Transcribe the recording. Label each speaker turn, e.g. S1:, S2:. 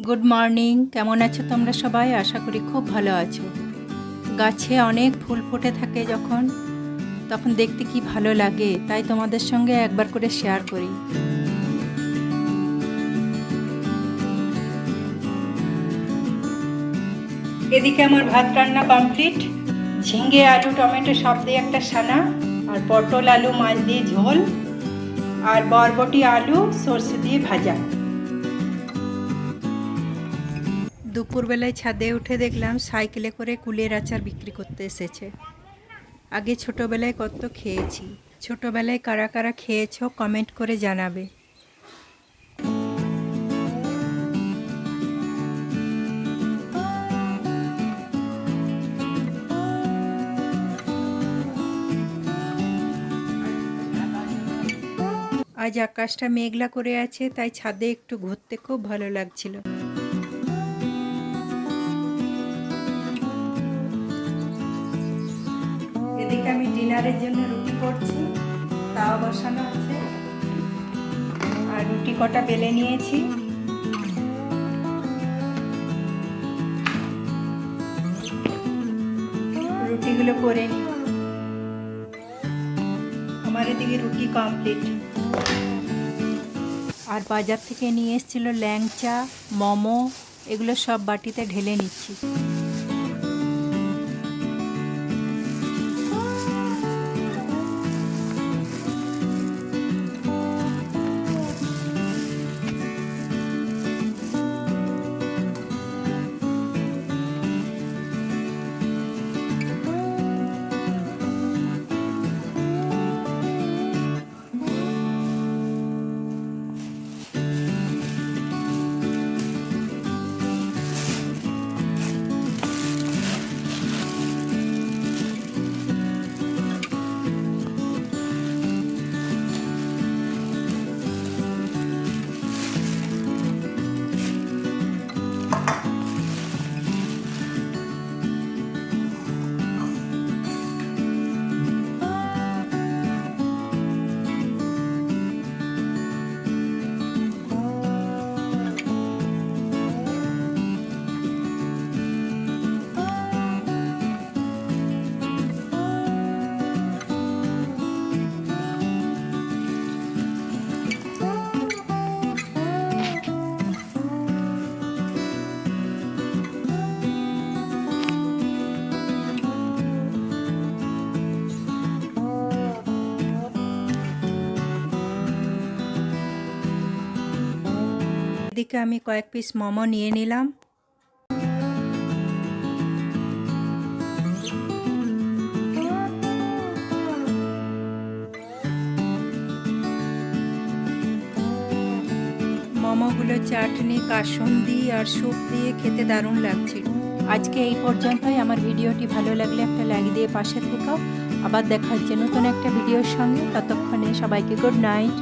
S1: Good morning. কেমন আছো তোমরা সবাই? আশা করি খুব ভালো আছো। গাছে অনেক ফুল ফুটে থাকে তখন দেখতে কি ভালো লাগে, তাই তোমাদের সঙ্গে একবার করে শেয়ার করি। এদিকে আমার ভাত রান্না কমপ্লিট। ঝিঙে আলু টমেটো সব দিয়ে একটা সানা, আর পটল আলু মাছ দিয়ে ঝোল, আর বরবটি আলু সর্ষে দিয়ে ভাজা। দুপুরবেলায় ছাদে উঠে দেখলাম সাইকেলে করে কুলের আচার বিক্রি করতে এসেছে। আগে ছোটোবেলায় কত খেয়েছি। ছোটোবেলায় কারা কারা খেয়েছো কমেন্ট করে জানাবে। আজ আকাশটা মেঘলা করে আছে, তাই ছাদে একটু ঘুরতে খুব ভালো লাগছিল। এদিকে আমি ডিনারের জন্য রুটি করছি, তাওয়া বসানো আছে, আর রুটি কটা বেলে নিয়েছি। রুটিগুলো করে নিই। আমার এদিকে রুটি কমপ্লিট। আর বাজার থেকে নিয়ে এসেছিল ল্যাংচা, মোমো, এগুলো সব বাটিতে ঢেলে নিচ্ছি। এদিকে আমি কয়েক পিস মোমো নিয়ে নিলাম। মোমোগুলো চাটনি, কাসুন্দি আর স্যুপ দিয়ে খেতে দারুণ লাগছিল। আজকে এই পর্যন্তই। আমার ভিডিওটি ভালো লাগলে একটা লাইক দিয়ে পাশে থেকো। আবার দেখা হচ্ছে নতুন একটা ভিডিওর সঙ্গে। ততক্ষণে সবাইকে গুড নাইট।